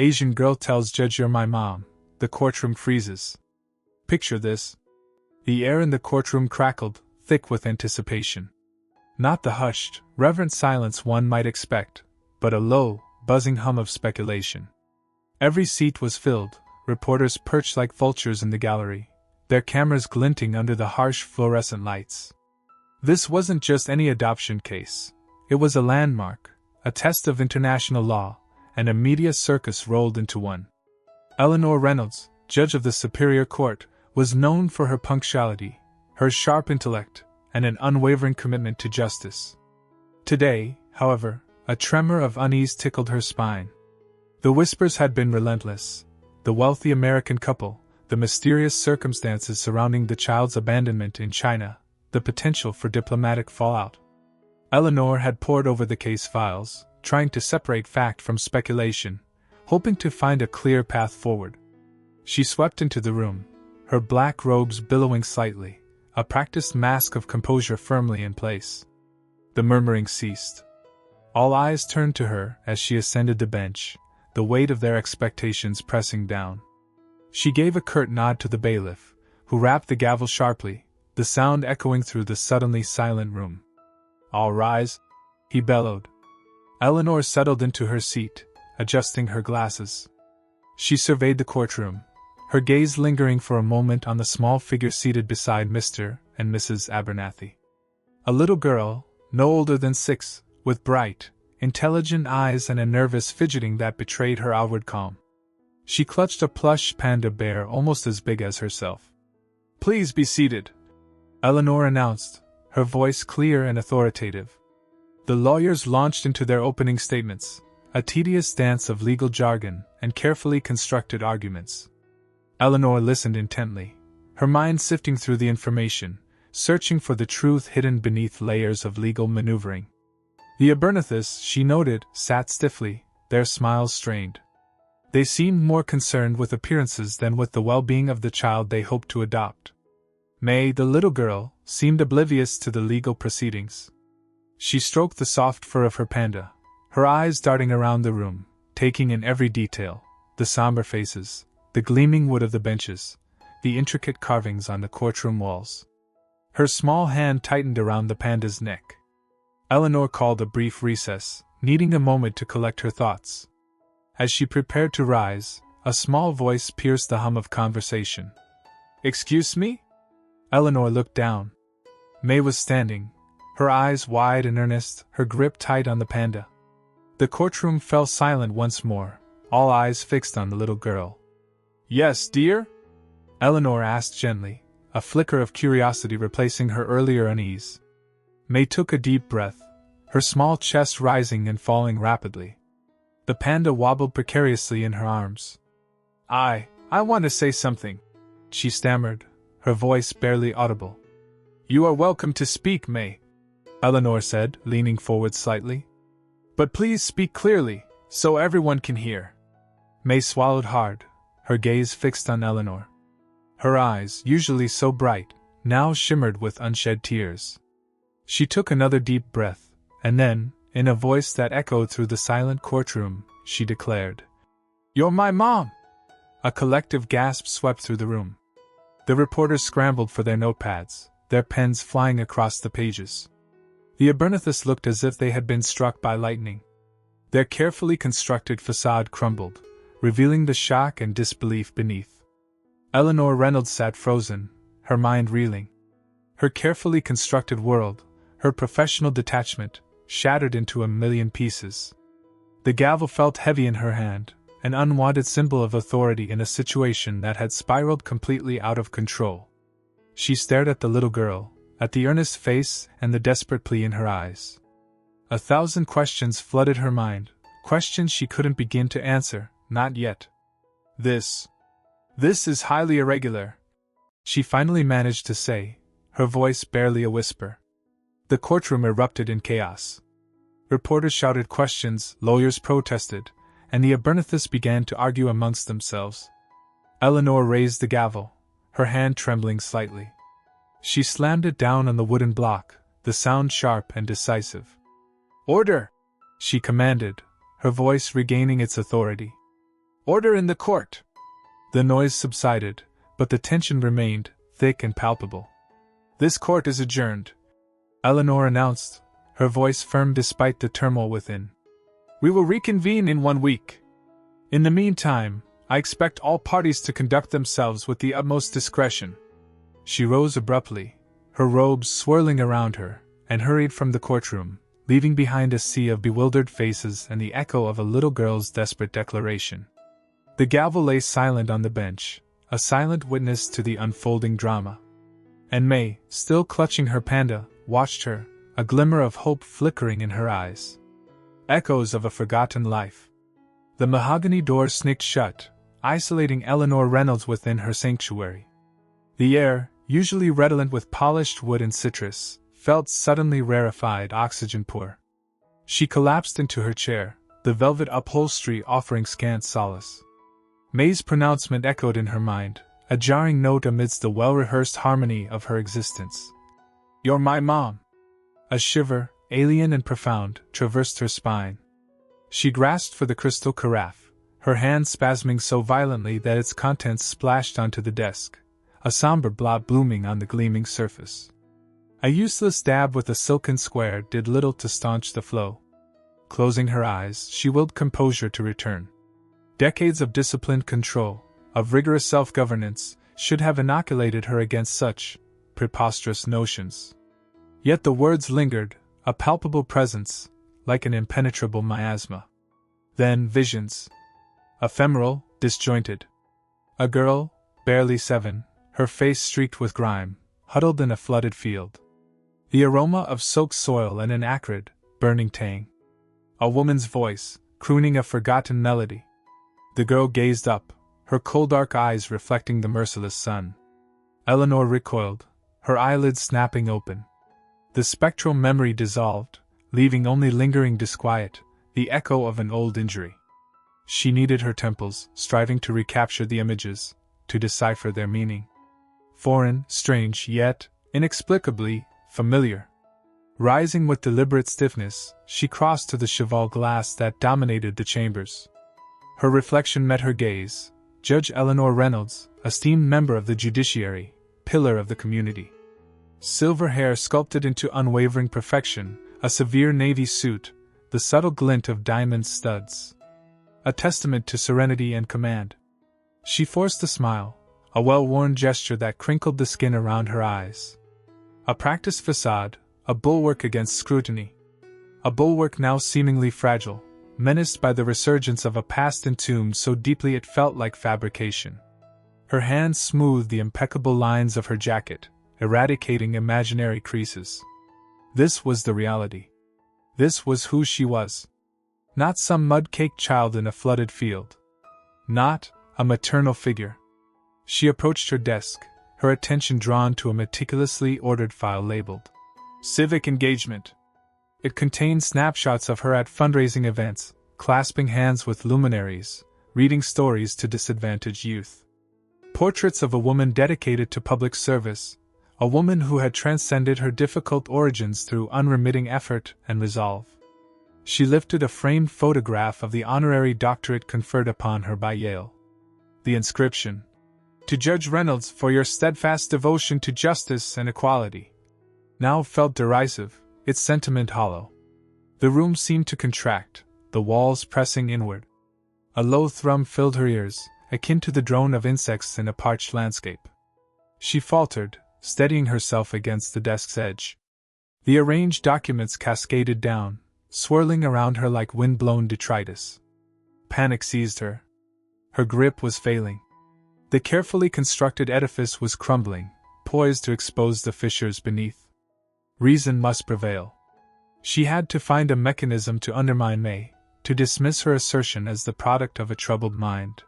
Asian girl tells judge you're my mom. The courtroom freezes. Picture this. The air in the courtroom crackled, thick with anticipation. Not the hushed, reverent silence one might expect, but a low, buzzing hum of speculation. Every seat was filled, reporters perched like vultures in the gallery, their cameras glinting under the harsh fluorescent lights. This wasn't just any adoption case. It was a landmark, a test of international law, and a media circus rolled into one. Eleanor Reynolds, judge of the Superior Court, was known for her punctuality, her sharp intellect, and an unwavering commitment to justice. Today, however, a tremor of unease tickled her spine. The whispers had been relentless. The wealthy American couple, the mysterious circumstances surrounding the child's abandonment in China, the potential for diplomatic fallout. Eleanor had pored over the case files, trying to separate fact from speculation, hoping to find a clear path forward. She swept into the room, her black robes billowing slightly, a practiced mask of composure firmly in place. The murmuring ceased. All eyes turned to her as she ascended the bench, the weight of their expectations pressing down. She gave a curt nod to the bailiff, who rapped the gavel sharply, the sound echoing through the suddenly silent room. "All rise," he bellowed. Eleanor settled into her seat, adjusting her glasses. She surveyed the courtroom, her gaze lingering for a moment on the small figure seated beside Mr. and Mrs. Abernathy. A little girl, no older than 6, with bright, intelligent eyes and a nervous fidgeting that betrayed her outward calm. She clutched a plush panda bear almost as big as herself. "Please be seated," Eleanor announced, her voice clear and authoritative. The lawyers launched into their opening statements, a tedious dance of legal jargon and carefully constructed arguments. Eleanor listened intently, her mind sifting through the information, searching for the truth hidden beneath layers of legal maneuvering. The Abernathy's, she noted, sat stiffly, their smiles strained. They seemed more concerned with appearances than with the well-being of the child they hoped to adopt. May, the little girl, seemed oblivious to the legal proceedings. She stroked the soft fur of her panda, her eyes darting around the room, taking in every detail, the somber faces, the gleaming wood of the benches, the intricate carvings on the courtroom walls. Her small hand tightened around the panda's neck. Eleanor called a brief recess, needing a moment to collect her thoughts. As she prepared to rise, a small voice pierced the hum of conversation. "Excuse me?" Eleanor looked down. May was standing, her eyes wide and earnest, her grip tight on the panda. The courtroom fell silent once more, all eyes fixed on the little girl. "Yes, dear?" Eleanor asked gently, a flicker of curiosity replacing her earlier unease. May took a deep breath, her small chest rising and falling rapidly. The panda wobbled precariously in her arms. I want to say something," she stammered, her voice barely audible. "You are welcome to speak, May," Eleanor said, leaning forward slightly. "But please speak clearly, so everyone can hear." May swallowed hard, her gaze fixed on Eleanor. Her eyes, usually so bright, now shimmered with unshed tears. She took another deep breath, and then, in a voice that echoed through the silent courtroom, she declared, "You're my mom!" A collective gasp swept through the room. The reporters scrambled for their notepads, their pens flying across the pages. The Abernathy's looked as if they had been struck by lightning. Their carefully constructed facade crumbled, revealing the shock and disbelief beneath. Eleanor Reynolds sat frozen, her mind reeling. Her carefully constructed world, her professional detachment, shattered into a million pieces. The gavel felt heavy in her hand, an unwanted symbol of authority in a situation that had spiraled completely out of control. She stared at the little girl, at the earnest face and the desperate plea in her eyes. 1,000 questions flooded her mind, questions she couldn't begin to answer, not yet. This is highly irregular," she finally managed to say, her voice barely a whisper. The courtroom erupted in chaos. Reporters shouted questions, lawyers protested, and the Abernathy's began to argue amongst themselves. Eleanor raised the gavel, her hand trembling slightly. She slammed it down on the wooden block, the sound sharp and decisive. "Order!" she commanded, her voice regaining its authority. Order in the court! The noise subsided, but the tension remained, thick and palpable. This court is adjourned, Eleanor announced, her voice firm despite the turmoil within. We will reconvene in 1 week. In the meantime, I expect all parties to conduct themselves with the utmost discretion. She rose abruptly, her robes swirling around her, and hurried from the courtroom, leaving behind a sea of bewildered faces and the echo of a little girl's desperate declaration. The gavel lay silent on the bench, a silent witness to the unfolding drama. And May, still clutching her panda, watched her, a glimmer of hope flickering in her eyes. Echoes of a forgotten life. The mahogany door snicked shut, isolating Eleanor Reynolds within her sanctuary. The air, usually redolent with polished wood and citrus, felt suddenly rarefied, oxygen poor. She collapsed into her chair, the velvet upholstery offering scant solace. May's pronouncement echoed in her mind, a jarring note amidst the well-rehearsed harmony of her existence. You're my mom. A shiver, alien and profound, traversed her spine. She grasped for the crystal carafe, her hand spasming so violently that its contents splashed onto the desk, a somber blob blooming on the gleaming surface. A useless dab with a silken square did little to staunch the flow. Closing her eyes, she willed composure to return. Decades of disciplined control, of rigorous self-governance, should have inoculated her against such preposterous notions. Yet the words lingered, a palpable presence, like an impenetrable miasma. Then visions. Ephemeral, disjointed. A girl, barely 7, her face streaked with grime, huddled in a flooded field. The aroma of soaked soil and an acrid, burning tang. A woman's voice, crooning a forgotten melody. The girl gazed up, her cold dark eyes reflecting the merciless sun. Eleanor recoiled, her eyelids snapping open. The spectral memory dissolved, leaving only lingering disquiet, the echo of an old injury. She kneaded her temples, striving to recapture the images, to decipher their meaning. Foreign, strange, yet, inexplicably, familiar. Rising with deliberate stiffness, she crossed to the cheval glass that dominated the chambers. Her reflection met her gaze, Judge Eleanor Reynolds, esteemed member of the judiciary, pillar of the community. Silver hair sculpted into unwavering perfection, a severe navy suit, the subtle glint of diamond studs. A testament to serenity and command. She forced a smile, a well-worn gesture that crinkled the skin around her eyes. A practiced facade, a bulwark against scrutiny. A bulwark now seemingly fragile, menaced by the resurgence of a past entombed so deeply it felt like fabrication. Her hand smoothed the impeccable lines of her jacket, eradicating imaginary creases. This was the reality. This was who she was. Not some mud-caked child in a flooded field. Not a maternal figure. She approached her desk, her attention drawn to a meticulously ordered file labeled Civic Engagement. It contained snapshots of her at fundraising events, clasping hands with luminaries, reading stories to disadvantaged youth. Portraits of a woman dedicated to public service, a woman who had transcended her difficult origins through unremitting effort and resolve. She lifted a framed photograph of the honorary doctorate conferred upon her by Yale. The inscription, "To Judge Reynolds for your steadfast devotion to justice and equality," now felt derisive, its sentiment hollow. The room seemed to contract, the walls pressing inward. A low thrum filled her ears, akin to the drone of insects in a parched landscape. She faltered, steadying herself against the desk's edge. The arranged documents cascaded down, swirling around her like wind-blown detritus. Panic seized her. Her grip was failing. The carefully constructed edifice was crumbling, poised to expose the fissures beneath. Reason must prevail. She had to find a mechanism to undermine May, to dismiss her assertion as the product of a troubled mind.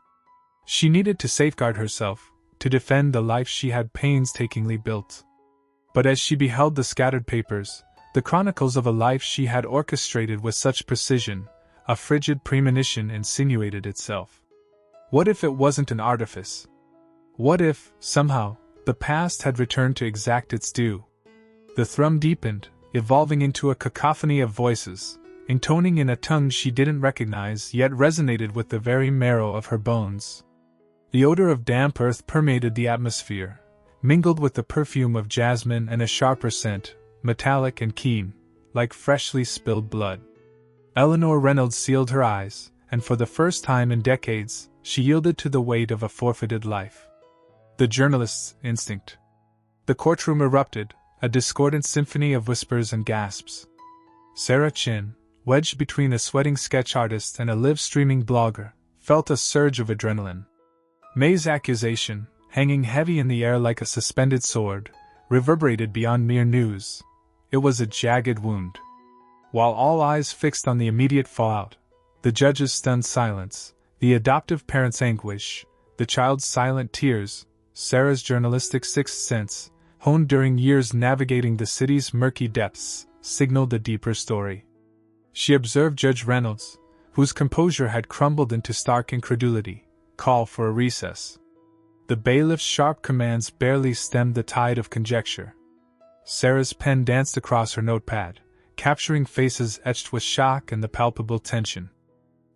She needed to safeguard herself, to defend the life she had painstakingly built. But as she beheld the scattered papers, the chronicles of a life she had orchestrated with such precision, a frigid premonition insinuated itself. What if it wasn't an artifice? What if, somehow, the past had returned to exact its due? The thrum deepened, evolving into a cacophony of voices, intoning in a tongue she didn't recognize yet resonated with the very marrow of her bones. The odor of damp earth permeated the atmosphere, mingled with the perfume of jasmine and a sharper scent, metallic and keen, like freshly spilled blood. Eleanor Reynolds sealed her eyes, and for the first time in decades, she yielded to the weight of a forfeited life. The journalist's instinct. The courtroom erupted, a discordant symphony of whispers and gasps. Sarah Chin, wedged between a sweating sketch artist and a live-streaming blogger, felt a surge of adrenaline. May's accusation, hanging heavy in the air like a suspended sword, reverberated beyond mere news. It was a jagged wound. While all eyes fixed on the immediate fallout, the judge's stunned silence, the adoptive parent's anguish, the child's silent tears, Sarah's journalistic sixth sense, honed during years navigating the city's murky depths, signaled a deeper story. She observed Judge Reynolds, whose composure had crumbled into stark incredulity, call for a recess. The bailiff's sharp commands barely stemmed the tide of conjecture. Sarah's pen danced across her notepad, capturing faces etched with shock and the palpable tension.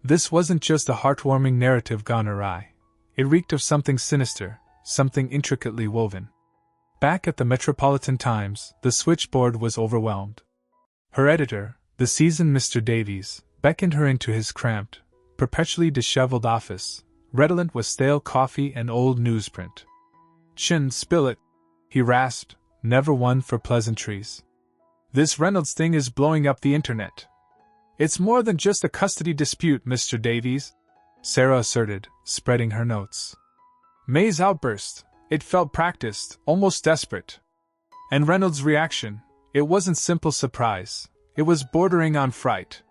This wasn't just a heartwarming narrative gone awry. It reeked of something sinister, something intricately woven. Back at the Metropolitan Times, the switchboard was overwhelmed. Her editor, the seasoned Mr. Davies, beckoned her into his cramped, perpetually disheveled office, redolent with stale coffee and old newsprint. "Chin, spill it," he rasped, never one for pleasantries. "This Reynolds thing is blowing up the internet." "It's more than just a custody dispute, Mr. Davies," Sarah asserted, spreading her notes. May's outburst, it felt practiced, almost desperate. And Reynolds' reaction, it wasn't simple surprise, it was bordering on fright.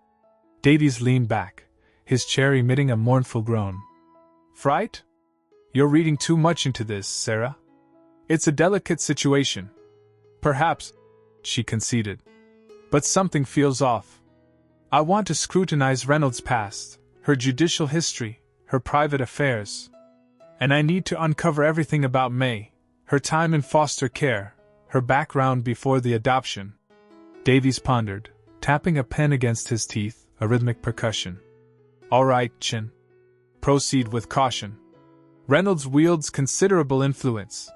Davies leaned back, his chair emitting a mournful groan. "Fright? You're reading too much into this, Sarah. It's a delicate situation." "Perhaps," she conceded. "But something feels off. I want to scrutinize Reynolds' past, her judicial history, her private affairs. And I need to uncover everything about May, her time in foster care, her background before the adoption." Davies pondered, tapping a pen against his teeth, a rhythmic percussion. "All right, Chin. Proceed with caution. Reynolds wields considerable influence.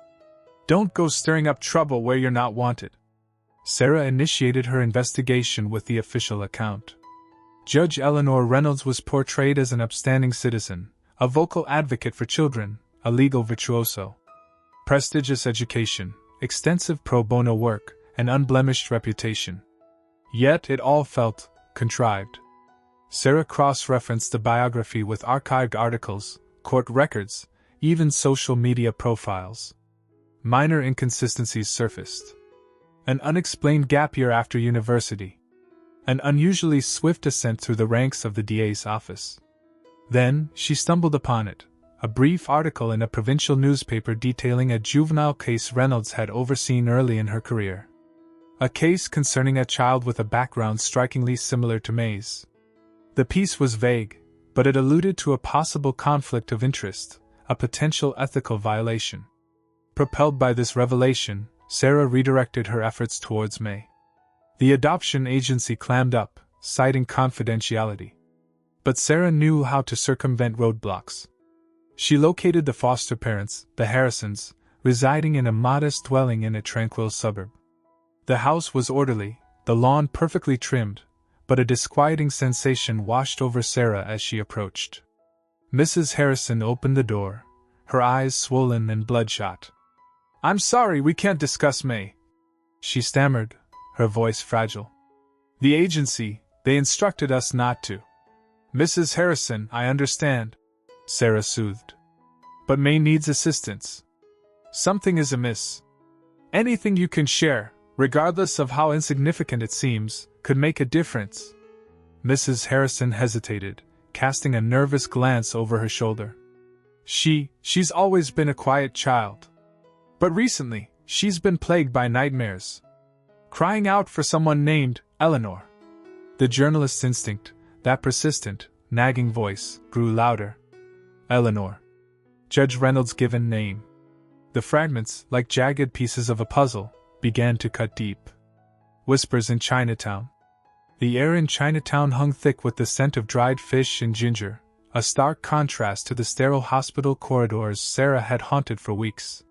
Don't go stirring up trouble where you're not wanted." Sarah initiated her investigation with the official account. Judge Eleanor Reynolds was portrayed as an upstanding citizen, a vocal advocate for children, a legal virtuoso. Prestigious education, extensive pro bono work, and unblemished reputation. Yet it all felt contrived. Sarah cross-referenced the biography with archived articles, court records, even social media profiles. Minor inconsistencies surfaced. An unexplained gap year after university. An unusually swift ascent through the ranks of the DA's office. Then, she stumbled upon it, a brief article in a provincial newspaper detailing a juvenile case Reynolds had overseen early in her career. A case concerning a child with a background strikingly similar to May's. The piece was vague, but it alluded to a possible conflict of interest, a potential ethical violation. Propelled by this revelation, Sarah redirected her efforts towards May. The adoption agency clammed up, citing confidentiality. But Sarah knew how to circumvent roadblocks. She located the foster parents, the Harrisons, residing in a modest dwelling in a tranquil suburb. The house was orderly, the lawn perfectly trimmed, but a disquieting sensation washed over Sarah as she approached. Mrs. Harrison opened the door, her eyes swollen and bloodshot. "I'm sorry we can't discuss May," she stammered, her voice fragile. "The agency, they instructed us not to." "Mrs. Harrison, I understand," Sarah soothed. "But May needs assistance. Something is amiss. Anything you can share, regardless of how insignificant it seems, could make a difference." Mrs. Harrison hesitated, casting a nervous glance over her shoulder. She's always been a quiet child. But recently, she's been plagued by nightmares. Crying out for someone named Eleanor. The journalist's instinct, that persistent, nagging voice, grew louder. Eleanor. Judge Reynolds' given name. The fragments, like jagged pieces of a puzzle, began to cut deep. Whispers in Chinatown. The air in Chinatown hung thick with the scent of dried fish and ginger, a stark contrast to the sterile hospital corridors Sarah had haunted for weeks.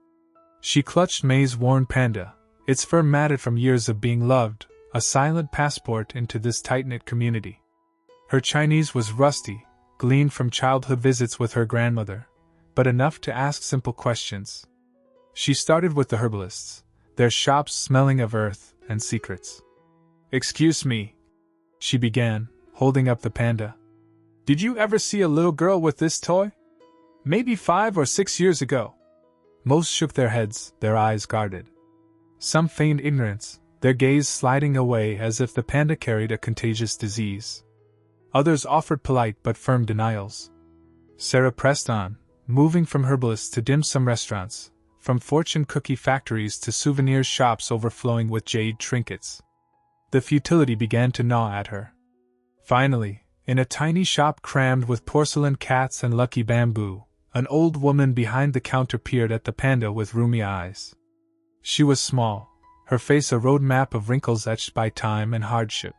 She clutched May's worn Panda, its fur matted from years of being loved, a silent passport into this tight-knit community. Her Chinese was rusty, gleaned from childhood visits with her grandmother, but enough to ask simple questions. She started with the herbalists, their shops smelling of earth and secrets. "Excuse me," she began, holding up the Panda. "Did you ever see a little girl with this toy? Maybe 5 or 6 years ago." Most shook their heads, their eyes guarded. Some feigned ignorance, their gaze sliding away as if the Panda carried a contagious disease. Others offered polite but firm denials. Sarah pressed on, moving from herbalists to dim sum restaurants, from fortune cookie factories to souvenir shops overflowing with jade trinkets. The futility began to gnaw at her. Finally, in a tiny shop crammed with porcelain cats and lucky bamboo, an old woman behind the counter peered at the Panda with rheumy eyes. She was small, her face a road map of wrinkles etched by time and hardship.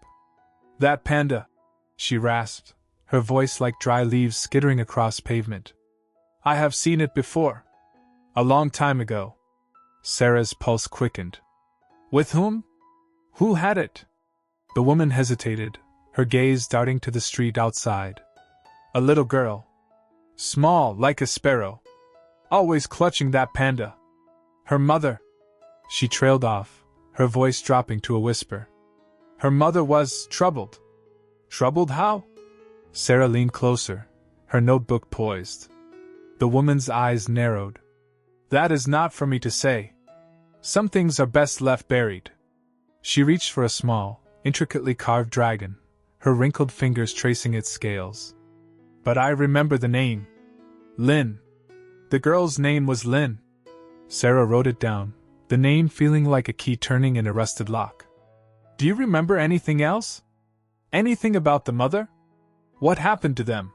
"That Panda," she rasped, her voice like dry leaves skittering across pavement. "I have seen it before. A long time ago." Sarah's pulse quickened. "With whom? Who had it?" The woman hesitated, her gaze darting to the street outside. "A little girl. Small, like a sparrow. Always clutching that Panda. Her mother." She trailed off, her voice dropping to a whisper. "Her mother was troubled." "Troubled how?" Sarah leaned closer, her notebook poised. The woman's eyes narrowed. "That is not for me to say. Some things are best left buried." She reached for a small, intricately carved dragon, her wrinkled fingers tracing its scales. "But I remember the name. Lynn. The girl's name was Lynn." Sarah wrote it down, the name feeling like a key turning in a rusted lock. "Do you remember anything else? Anything about the mother? What happened to them?"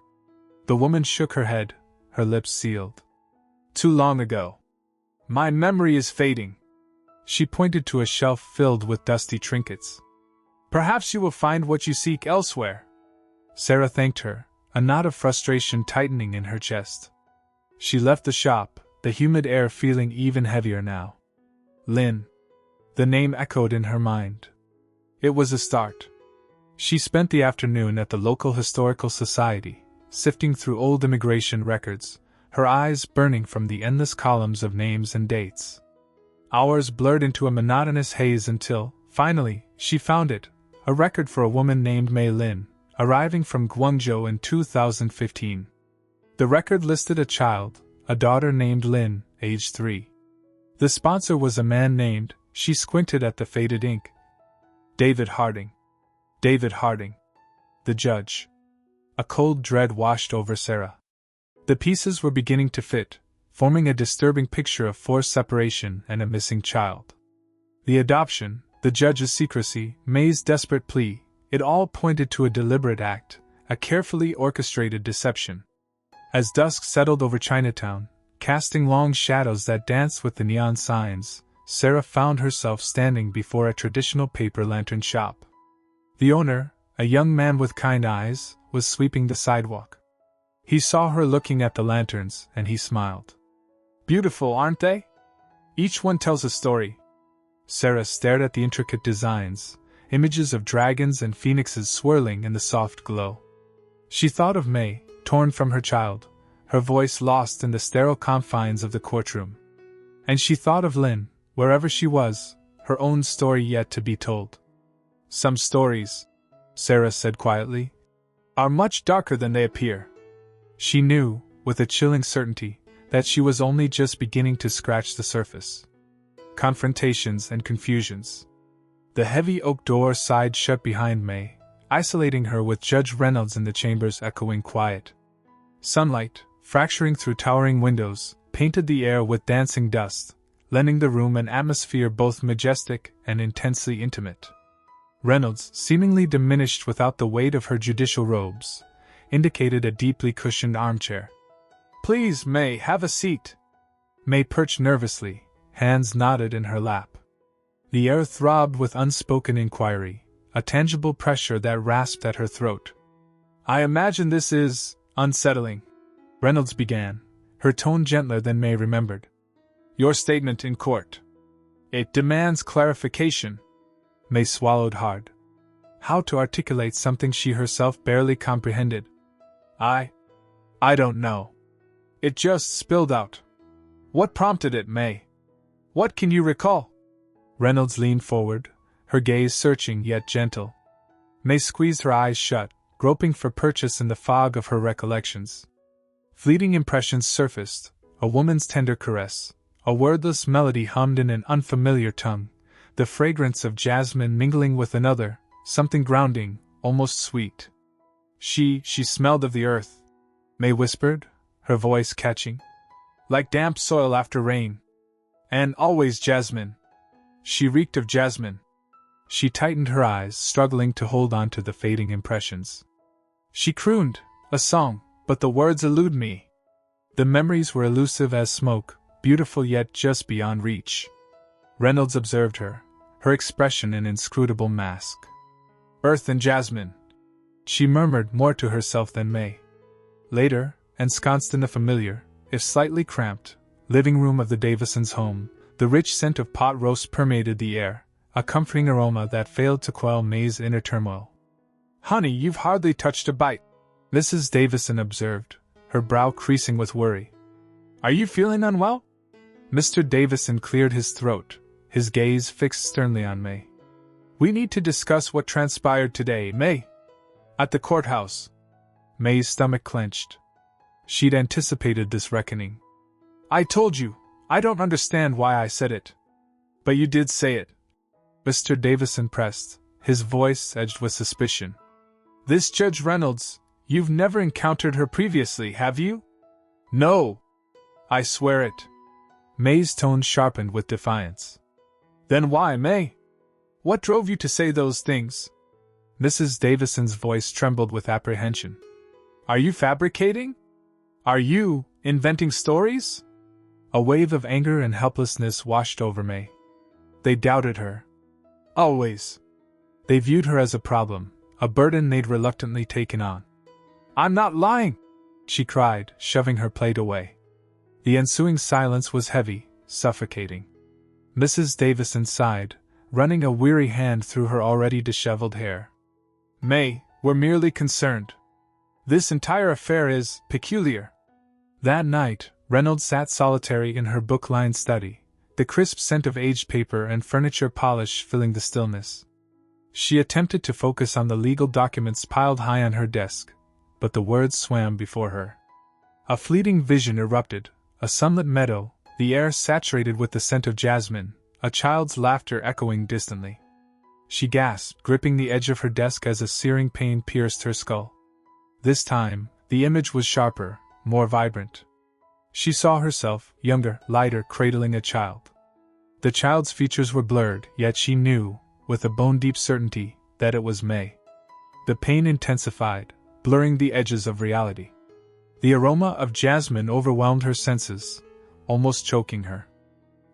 The woman shook her head, her lips sealed. "Too long ago. My memory is fading." She pointed to a shelf filled with dusty trinkets. "Perhaps you will find what you seek elsewhere." Sarah thanked her, a knot of frustration tightening in her chest. She left the shop, the humid air feeling even heavier now. Lynn. The name echoed in her mind. It was a start. She spent the afternoon at the local historical society, sifting through old immigration records, her eyes burning from the endless columns of names and dates. Hours blurred into a monotonous haze until, finally, she found it, a record for a woman named Mei Lin, arriving from Guangzhou in 2015. The record listed a child, a daughter named Lin, age 3. The sponsor was a man named, she squinted at the faded ink, David Harding. David Harding. The judge. A cold dread washed over Sarah. The pieces were beginning to fit, forming a disturbing picture of forced separation and a missing child. The adoption, the judge's secrecy, May's desperate plea, it all pointed to a deliberate act, a carefully orchestrated deception. As dusk settled over Chinatown, casting long shadows that danced with the neon signs, Sarah found herself standing before a traditional paper lantern shop. The owner, a young man with kind eyes, was sweeping the sidewalk. He saw her looking at the lanterns, and he smiled. "Beautiful, aren't they? Each one tells a story." Sarah stared at the intricate designs, images of dragons and phoenixes swirling in the soft glow. She thought of May, torn from her child, her voice lost in the sterile confines of the courtroom. And she thought of Lynn, wherever she was, her own story yet to be told. "Some stories," Sarah said quietly, "are much darker than they appear." She knew, with a chilling certainty, that she was only just beginning to scratch the surface. Confrontations and confusions. The heavy oak door sighed shut behind May, isolating her with Judge Reynolds in the chamber's echoing quiet. Sunlight, fracturing through towering windows, painted the air with dancing dust, lending the room an atmosphere both majestic and intensely intimate. Reynolds, seemingly diminished without the weight of her judicial robes, indicated a deeply cushioned armchair. "Please, May, have a seat." May perched nervously, hands knotted in her lap. The air throbbed with unspoken inquiry, a tangible pressure that rasped at her throat. "I imagine this is unsettling," Reynolds began, her tone gentler than May remembered. "Your statement in court. It demands clarification." May swallowed hard. How to articulate something she herself barely comprehended? I don't know. It just spilled out." "What prompted it, May? What can you recall?" Reynolds leaned forward, her gaze searching yet gentle. May squeezed her eyes shut, groping for purchase in the fog of her recollections. Fleeting impressions surfaced, a woman's tender caress, a wordless melody hummed in an unfamiliar tongue, the fragrance of jasmine mingling with another, something grounding, almost sweet. She smelled of the earth," May whispered, her voice catching. "Like damp soil after rain. And always jasmine. She reeked of jasmine." She tightened her eyes, struggling to hold on to the fading impressions. "She crooned a song, but the words elude me." The memories were elusive as smoke, beautiful yet just beyond reach. Reynolds observed her, her expression an inscrutable mask. "Earth and jasmine," she murmured more to herself than May. Later, ensconced in the familiar, if slightly cramped, living room of the Davisons' home, the rich scent of pot roast permeated the air, a comforting aroma that failed to quell May's inner turmoil. "Honey, you've hardly touched a bite," Mrs. Davison observed, her brow creasing with worry. "Are you feeling unwell?" Mr. Davison cleared his throat, his gaze fixed sternly on May. "We need to discuss what transpired today, May." "At the courthouse." May's stomach clenched. She'd anticipated this reckoning. "I told you, I don't understand why I said it." "But you did say it," Mr. Davison pressed, his voice edged with suspicion. "This Judge Reynolds, you've never encountered her previously, have you?" "No. I swear it." May's tone sharpened with defiance. "Then why, May? What drove you to say those things?" Mrs. Davison's voice trembled with apprehension. "Are you fabricating? Are you inventing stories?" A wave of anger and helplessness washed over May. They doubted her. Always. They viewed her as a problem, a burden they'd reluctantly taken on. "I'm not lying!" she cried, shoving her plate away. The ensuing silence was heavy, suffocating. Mrs. Davison sighed, running a weary hand through her already disheveled hair. "May, we're merely concerned. This entire affair is peculiar." That night, Reynolds sat solitary in her book-lined study, the crisp scent of aged paper and furniture polish filling the stillness. She attempted to focus on the legal documents piled high on her desk, but the words swam before her. A fleeting vision erupted, a sunlit meadow, the air saturated with the scent of jasmine, a child's laughter echoing distantly. She gasped, gripping the edge of her desk as a searing pain pierced her skull. This time, the image was sharper, more vibrant. She saw herself, younger, lighter, cradling a child. The child's features were blurred, yet she knew, with a bone-deep certainty, that it was May. The pain intensified, blurring the edges of reality. The aroma of jasmine overwhelmed her senses, almost choking her.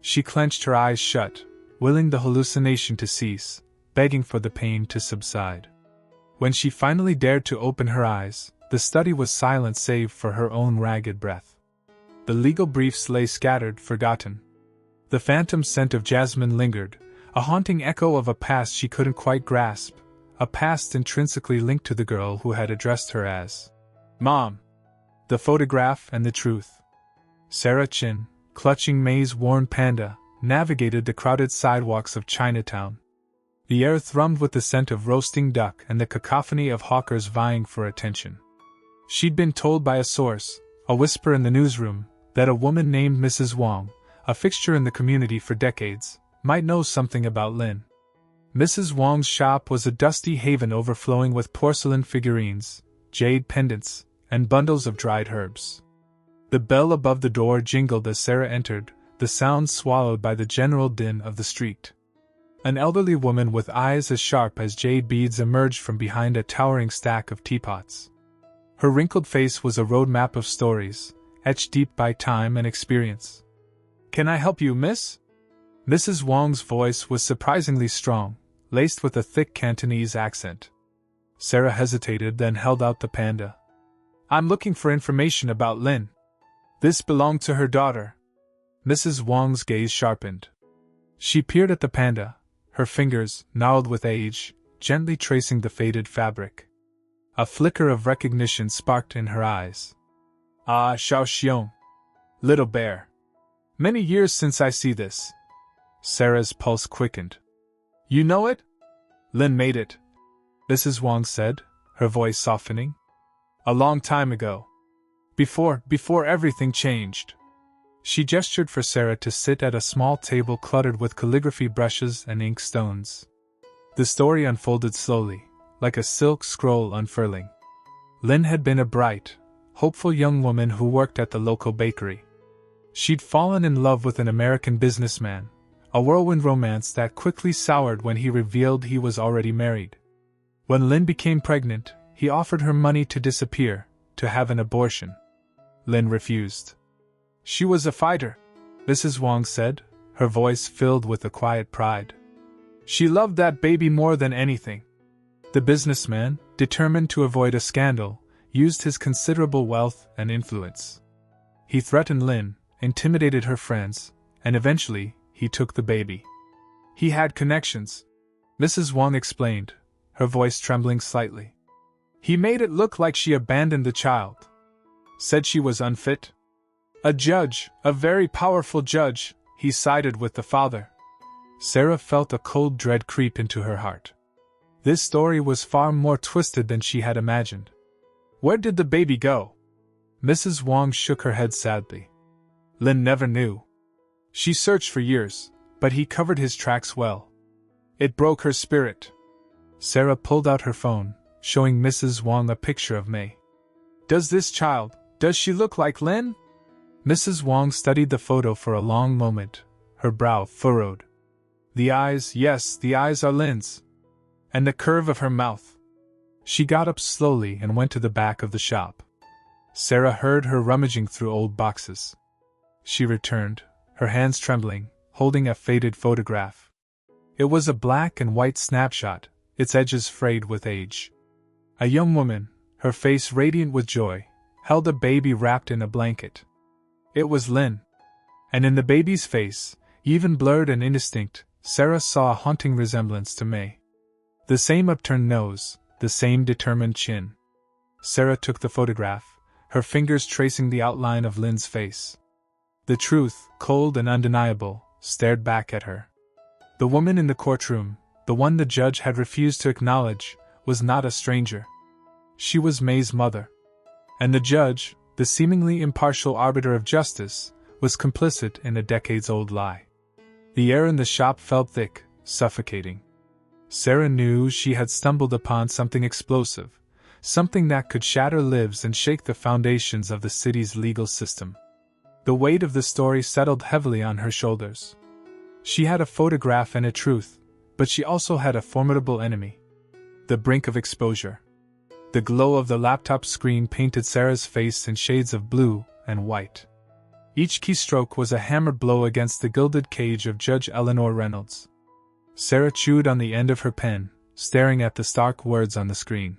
She clenched her eyes shut, willing the hallucination to cease, begging for the pain to subside. When she finally dared to open her eyes, the study was silent save for her own ragged breath. The legal briefs lay scattered, forgotten. The phantom scent of jasmine lingered, a haunting echo of a past she couldn't quite grasp, a past intrinsically linked to the girl who had addressed her as Mom. The photograph and the truth. Sarah Chin, clutching May's worn Panda, navigated the crowded sidewalks of Chinatown. The air thrummed with the scent of roasting duck and the cacophony of hawkers vying for attention. She'd been told by a source, a whisper in the newsroom, that a woman named Mrs. Wong, a fixture in the community for decades, might know something about Lin. Mrs. Wong's shop was a dusty haven overflowing with porcelain figurines, jade pendants, and bundles of dried herbs. The bell above the door jingled as Sarah entered, the sound swallowed by the general din of the street. An elderly woman with eyes as sharp as jade beads emerged from behind a towering stack of teapots. Her wrinkled face was a roadmap of stories, etched deep by time and experience. "Can I help you, miss?" Mrs. Wong's voice was surprisingly strong, laced with a thick Cantonese accent. Sarah hesitated, then held out the Panda. I'm looking for information about Lin. This belonged to her daughter. Mrs. Wang's gaze sharpened. She peered at the Panda, her fingers, gnarled with age, gently tracing the faded fabric. A flicker of recognition sparked in her eyes. Ah, Xiao Xiong. Little bear. Many years since I see this. Sarah's pulse quickened. You know it? Lin made it, Mrs. Wang said, her voice softening. A long time ago. Before everything changed. She gestured for Sarah to sit at a small table cluttered with calligraphy brushes and ink stones. The story unfolded slowly, like a silk scroll unfurling. Lin had been a bright, hopeful young woman who worked at the local bakery. She'd fallen in love with an American businessman, a whirlwind romance that quickly soured when he revealed he was already married. When Lin became pregnant, he offered her money to disappear, to have an abortion. Lin refused. She was a fighter, Mrs. Wang said, her voice filled with a quiet pride. She loved that baby more than anything. The businessman, determined to avoid a scandal, used his considerable wealth and influence. He threatened Lin, intimidated her friends, and eventually, he took the baby. He had connections, Mrs. Wang explained, her voice trembling slightly. He made it look like she abandoned the child. Said she was unfit. A judge, a very powerful judge, he sided with the father. Sarah felt a cold dread creep into her heart. This story was far more twisted than she had imagined. Where did the baby go? Mrs. Wang shook her head sadly. Lin never knew. She searched for years, but he covered his tracks well. It broke her spirit. Sarah pulled out her phone, showing Mrs. Wang a picture of May. Does she look like Lin? Mrs. Wang studied the photo for a long moment, her brow furrowed. The eyes, yes, the eyes are Lin's. And the curve of her mouth. She got up slowly and went to the back of the shop. Sarah heard her rummaging through old boxes. She returned, her hands trembling, holding a faded photograph. It was a black and white snapshot, its edges frayed with age. A young woman, her face radiant with joy, held a baby wrapped in a blanket. It was Lin. And in the baby's face, even blurred and indistinct, Sarah saw a haunting resemblance to May. The same upturned nose, the same determined chin. Sarah took the photograph, her fingers tracing the outline of Lin's face. The truth, cold and undeniable, stared back at her. The woman in the courtroom, the one the judge had refused to acknowledge, was not a stranger. She was May's mother. And the judge, the seemingly impartial arbiter of justice, was complicit in a decades-old lie. The air in the shop felt thick, suffocating. Sarah knew she had stumbled upon something explosive, something that could shatter lives and shake the foundations of the city's legal system. The weight of the story settled heavily on her shoulders. She had a photograph and a truth, but she also had a formidable enemy. The brink of exposure. The glow of the laptop screen painted Sarah's face in shades of blue and white. Each keystroke was a hammer blow against the gilded cage of Judge Eleanor Reynolds. Sarah chewed on the end of her pen, staring at the stark words on the screen.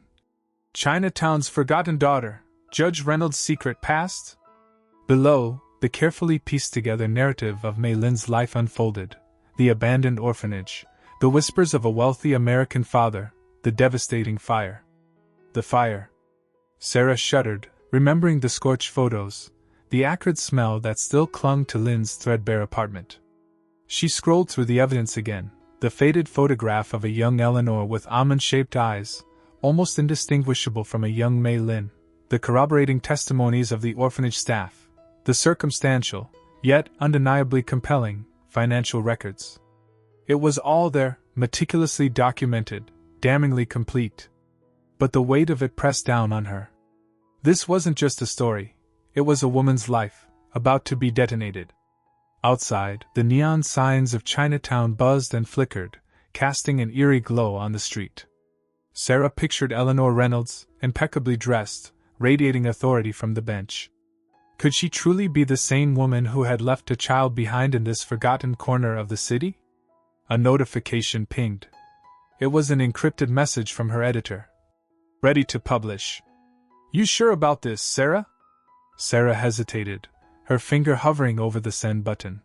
Chinatown's forgotten daughter, Judge Reynolds' secret past? Below, the carefully pieced-together narrative of May Lin's life unfolded, the abandoned orphanage, the whispers of a wealthy American father, the devastating fire. The fire. Sarah shuddered, remembering the scorched photos, the acrid smell that still clung to Lin's threadbare apartment. She scrolled through the evidence again, the faded photograph of a young Eleanor with almond-shaped eyes, almost indistinguishable from a young May Lin, the corroborating testimonies of the orphanage staff, the circumstantial, yet undeniably compelling, financial records. It was all there, meticulously documented, damningly complete. But the weight of it pressed down on her. This wasn't just a story, it was a woman's life, about to be detonated. Outside, the neon signs of Chinatown buzzed and flickered, casting an eerie glow on the street. Sarah pictured Eleanor Reynolds, impeccably dressed, radiating authority from the bench. Could she truly be the same woman who had left a child behind in this forgotten corner of the city? A notification pinged. It was an encrypted message from her editor. Ready to publish. You sure about this, Sarah? Sarah hesitated, her finger hovering over the send button.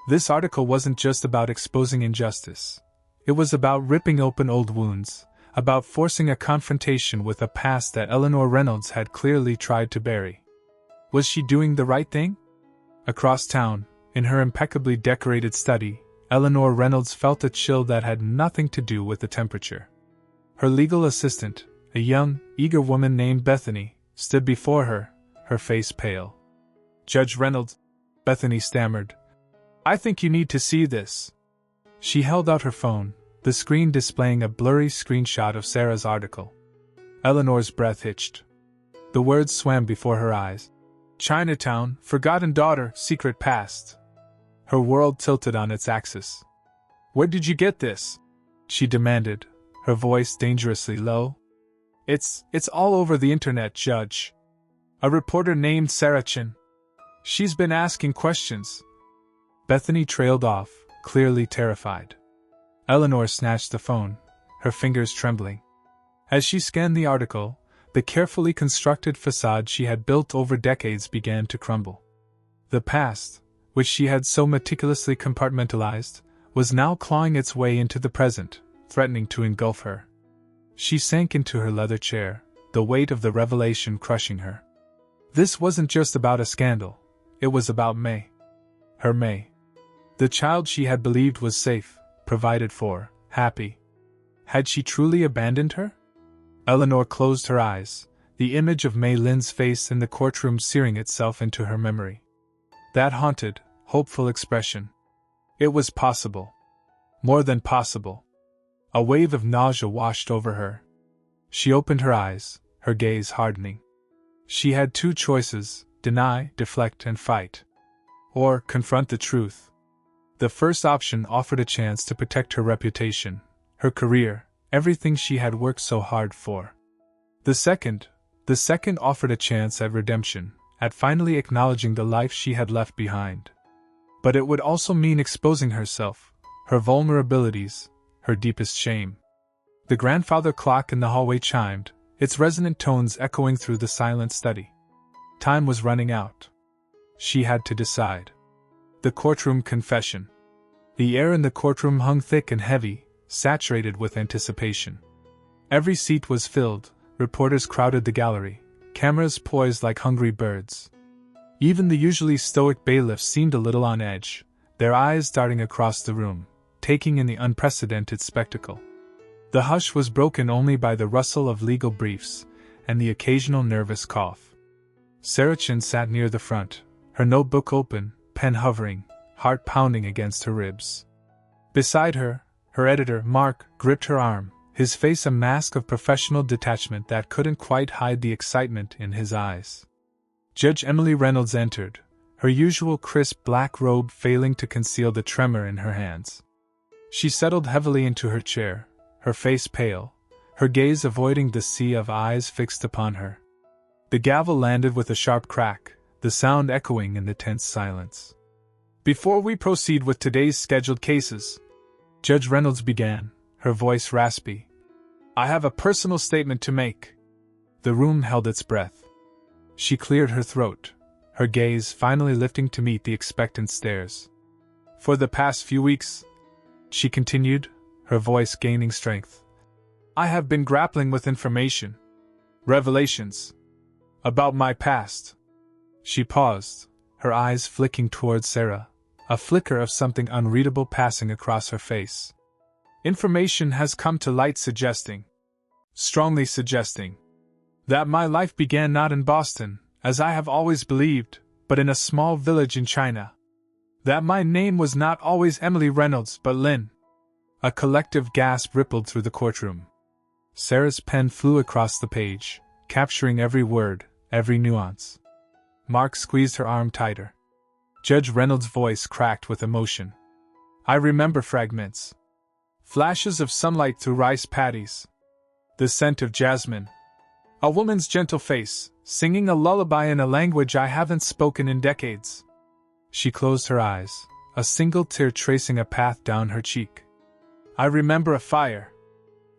This article wasn't just about exposing injustice. It was about ripping open old wounds, about forcing a confrontation with a past that Eleanor Reynolds had clearly tried to bury. Was she doing the right thing? Across town, in her impeccably decorated study, Eleanor Reynolds felt a chill that had nothing to do with the temperature. Her legal assistant, a young, eager woman named Bethany, stood before her, her face pale. Judge Reynolds, Bethany stammered. I think you need to see this. She held out her phone, the screen displaying a blurry screenshot of Sarah's article. Eleanor's breath hitched. The words swam before her eyes. Chinatown, forgotten daughter, secret past. Her world tilted on its axis. Where did you get this? She demanded, her voice dangerously low. It's all over the internet, Judge. A reporter named Sarah Chin. She's been asking questions. Bethany trailed off, clearly terrified. Eleanor snatched the phone, her fingers trembling. As she scanned the article, the carefully constructed facade she had built over decades began to crumble. The past, which she had so meticulously compartmentalized, was now clawing its way into the present, threatening to engulf her. She sank into her leather chair, the weight of the revelation crushing her. This wasn't just about a scandal, it was about May. Her May. The child she had believed was safe, provided for, happy. Had she truly abandoned her? Eleanor closed her eyes, the image of May Lynn's face in the courtroom searing itself into her memory. That haunted, hopeful expression. It was possible. More than possible. A wave of nausea washed over her. She opened her eyes, her gaze hardening. She had two choices: deny, deflect, and fight. Or confront the truth. The first option offered a chance to protect her reputation, her career, everything she had worked so hard for. The second offered a chance at redemption, at finally acknowledging the life she had left behind. But it would also mean exposing herself, her vulnerabilities, her deepest shame. The grandfather clock in the hallway chimed, its resonant tones echoing through the silent study. Time was running out. She had to decide. The courtroom confession. The air in the courtroom hung thick and heavy, saturated with anticipation. Every seat was filled, reporters crowded the gallery, cameras poised like hungry birds. Even the usually stoic bailiffs seemed a little on edge, their eyes darting across the room, taking in the unprecedented spectacle. The hush was broken only by the rustle of legal briefs, and the occasional nervous cough. Sarah Chin sat near the front, her notebook open, pen hovering, heart pounding against her ribs. Beside her, her editor, Mark, gripped her arm, his face a mask of professional detachment that couldn't quite hide the excitement in his eyes. Judge Emily Reynolds entered, her usual crisp black robe failing to conceal the tremor in her hands. She settled heavily into her chair, her face pale, her gaze avoiding the sea of eyes fixed upon her. The gavel landed with a sharp crack, the sound echoing in the tense silence. Before we proceed with today's scheduled cases, Judge Reynolds began, her voice raspy, I have a personal statement to make. The room held its breath. She cleared her throat, her gaze finally lifting to meet the expectant stares. For the past few weeks, she continued, her voice gaining strength, I have been grappling with information, revelations, about my past. She paused, her eyes flicking towards Sarah, a flicker of something unreadable passing across her face. Information has come to light strongly suggesting, that my life began not in Boston, as I have always believed, but in a small village in China. That my name was not always Emily Reynolds but Lynn. A collective gasp rippled through the courtroom. Sarah's pen flew across the page, capturing every word, every nuance. Mark squeezed her arm tighter. Judge Reynolds' voice cracked with emotion. I remember fragments. Flashes of sunlight through rice paddies. The scent of jasmine. A woman's gentle face, singing a lullaby in a language I haven't spoken in decades. She closed her eyes, a single tear tracing a path down her cheek. I remember a fire.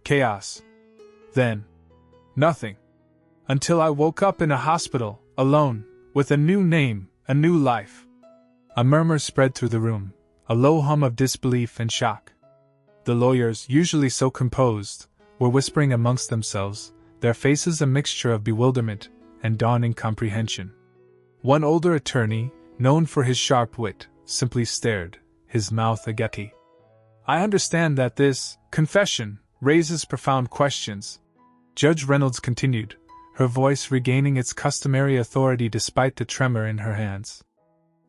Chaos. Then, nothing. Until I woke up in a hospital, alone, with a new name, a new life. A murmur spread through the room, a low hum of disbelief and shock. The lawyers, usually so composed, were whispering amongst themselves, their faces a mixture of bewilderment and dawning comprehension. One older attorney, known for his sharp wit, simply stared, his mouth agape. I understand that this confession raises profound questions, Judge Reynolds continued, her voice regaining its customary authority despite the tremor in her hands.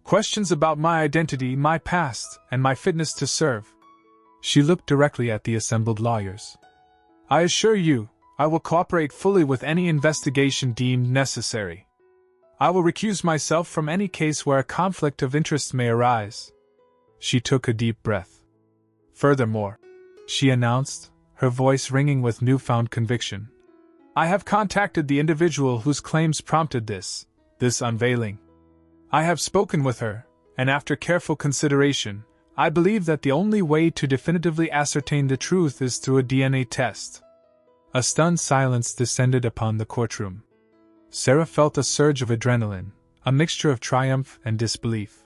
Questions about my identity, my past, and my fitness to serve. She looked directly at the assembled lawyers. I assure you, I will cooperate fully with any investigation deemed necessary. I will recuse myself from any case where a conflict of interest may arise. She took a deep breath. Furthermore, she announced, her voice ringing with newfound conviction, I have contacted the individual whose claims prompted this unveiling. I have spoken with her, and after careful consideration, I believe that the only way to definitively ascertain the truth is through a DNA test. A stunned silence descended upon the courtroom. Sarah felt a surge of adrenaline, a mixture of triumph and disbelief.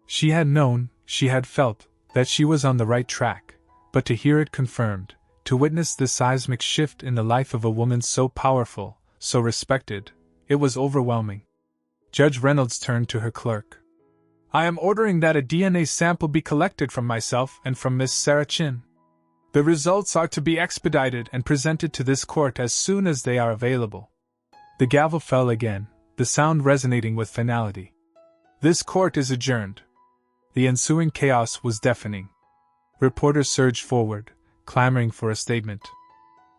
She had known, she had felt, that she was on the right track, but to hear it confirmed, to witness this seismic shift in the life of a woman so powerful, so respected, it was overwhelming. Judge Reynolds turned to her clerk. I am ordering that a DNA sample be collected from myself and from Miss Sarah Chin. The results are to be expedited and presented to this court as soon as they are available. The gavel fell again, the sound resonating with finality. This court is adjourned. The ensuing chaos was deafening. Reporters surged forward, clamoring for a statement.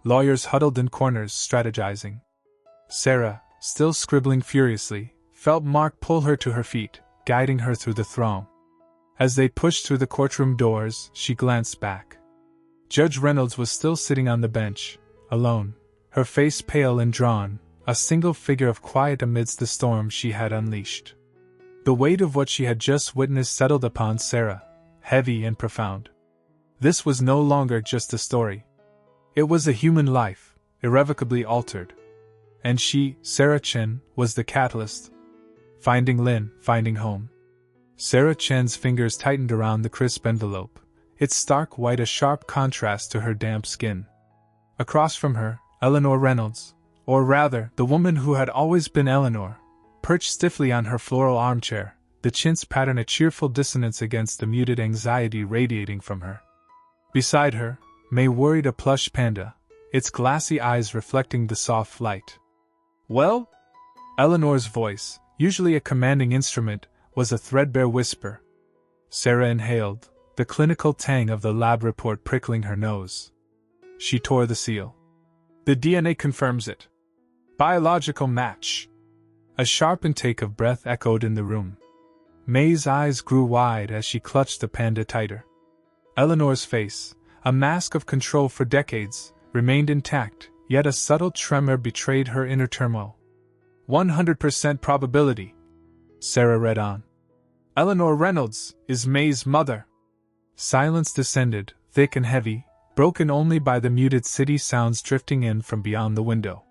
Lawyers huddled in corners, strategizing. Sarah, still scribbling furiously, felt Mark pull her to her feet, guiding her through the throng. As they pushed through the courtroom doors, she glanced back. Judge Reynolds was still sitting on the bench, alone, her face pale and drawn, a single figure of quiet amidst the storm she had unleashed. The weight of what she had just witnessed settled upon Sarah, heavy and profound. This was no longer just a story. It was a human life, irrevocably altered. And she, Sarah Chen, was the catalyst. Finding Lin, finding home. Sarah Chen's fingers tightened around the crisp envelope, its stark white a sharp contrast to her damp skin. Across from her, Eleanor Reynolds, or rather, the woman who had always been Eleanor, perched stiffly on her floral armchair, the chintz pattern a cheerful dissonance against the muted anxiety radiating from her. Beside her, May worried a plush panda, its glassy eyes reflecting the soft light. Well? Eleanor's voice, usually a commanding instrument, was a threadbare whisper. Sarah inhaled, the clinical tang of the lab report prickling her nose. She tore the seal. The DNA confirms it. Biological match. A sharp intake of breath echoed in the room. May's eyes grew wide as she clutched the panda tighter. Eleanor's face, a mask of control for decades, remained intact, yet a subtle tremor betrayed her inner turmoil. 100% probability. Sarah read on. Eleanor Reynolds is May's mother. Silence descended, thick and heavy, broken only by the muted city sounds drifting in from beyond the window.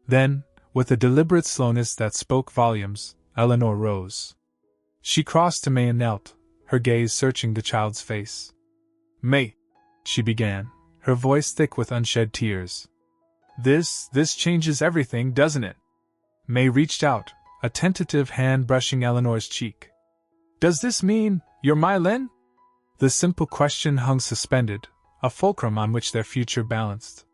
Then, with a deliberate slowness that spoke volumes, Eleanor rose. She crossed to May and knelt, her gaze searching the child's face. May, she began, her voice thick with unshed tears. This changes everything, doesn't it? May reached out, a tentative hand brushing Eleanor's cheek. Does this mean you're my Lin? The simple question hung suspended, a fulcrum on which their future balanced.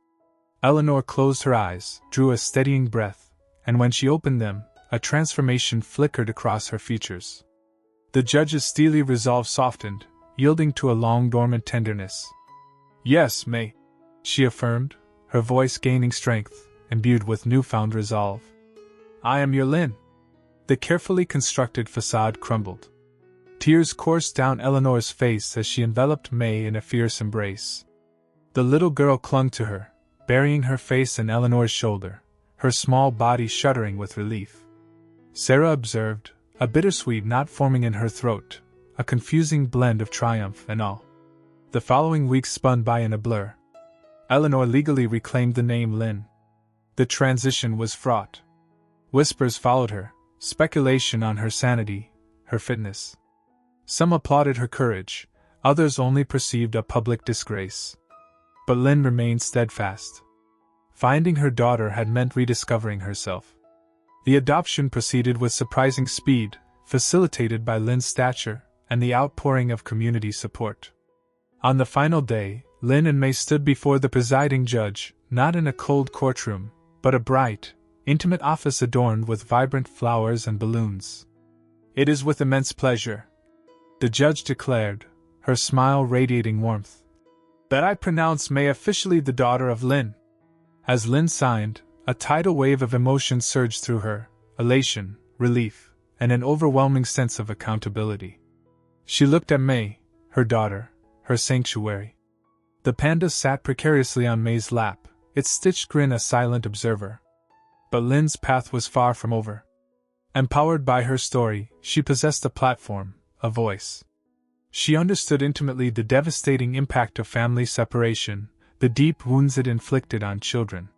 Eleanor closed her eyes, drew a steadying breath, and when she opened them, a transformation flickered across her features. The judge's steely resolve softened, yielding to a long-dormant tenderness. Yes, May, she affirmed, her voice gaining strength, imbued with newfound resolve. I am your Lin. The carefully constructed facade crumbled. Tears coursed down Eleanor's face as she enveloped May in a fierce embrace. The little girl clung to her, burying her face in Eleanor's shoulder, her small body shuddering with relief. Sarah observed, a bittersweet knot forming in her throat, a confusing blend of triumph and awe. The following weeks spun by in a blur. Eleanor legally reclaimed the name Lynn. The transition was fraught. Whispers followed her, speculation on her sanity, her fitness. Some applauded her courage, others only perceived a public disgrace. But Lynn remained steadfast. Finding her daughter had meant rediscovering herself. The adoption proceeded with surprising speed, facilitated by Lynn's stature and the outpouring of community support. On the final day, Lynn and May stood before the presiding judge, not in a cold courtroom, but a bright, intimate office adorned with vibrant flowers and balloons. "It is with immense pleasure," the judge declared, her smile radiating warmth, "that I pronounce May officially the daughter of Lynn." As Lynn signed, a tidal wave of emotion surged through her, elation, relief, and an overwhelming sense of accountability. She looked at May, her daughter, her sanctuary. The panda sat precariously on May's lap, its stitched grin a silent observer. But Lynn's path was far from over. Empowered by her story, she possessed a platform, a voice. She understood intimately the devastating impact of family separation, the deep wounds it inflicted on children.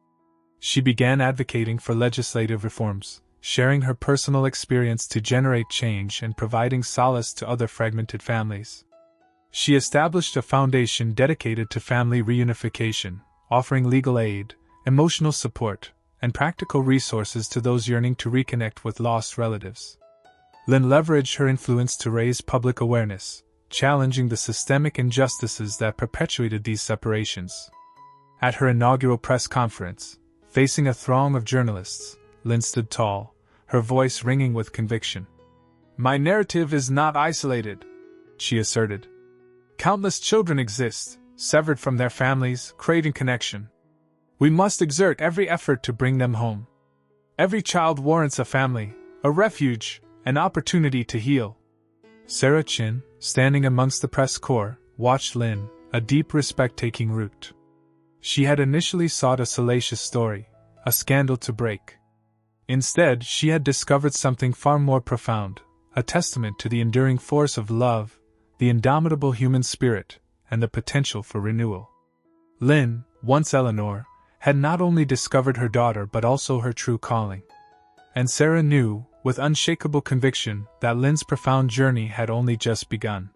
She began advocating for legislative reforms, sharing her personal experience to generate change and providing solace to other fragmented families. She established a foundation dedicated to family reunification, offering legal aid, emotional support, and practical resources to those yearning to reconnect with lost relatives. Lynn leveraged her influence to raise public awareness, challenging the systemic injustices that perpetuated these separations. At her inaugural press conference, facing a throng of journalists, Lynn stood tall, her voice ringing with conviction. "My narrative is not isolated," she asserted. "Countless children exist, severed from their families, craving connection. We must exert every effort to bring them home. Every child warrants a family, a refuge, an opportunity to heal." Sarah Chin, standing amongst the press corps, watched Lynn, a deep respect taking root. She had initially sought a salacious story, a scandal to break. Instead, she had discovered something far more profound, a testament to the enduring force of love, the indomitable human spirit, and the potential for renewal. Lynn, once Eleanor, had not only discovered her daughter but also her true calling. And Sarah knew, with unshakable conviction, that Lynn's profound journey had only just begun.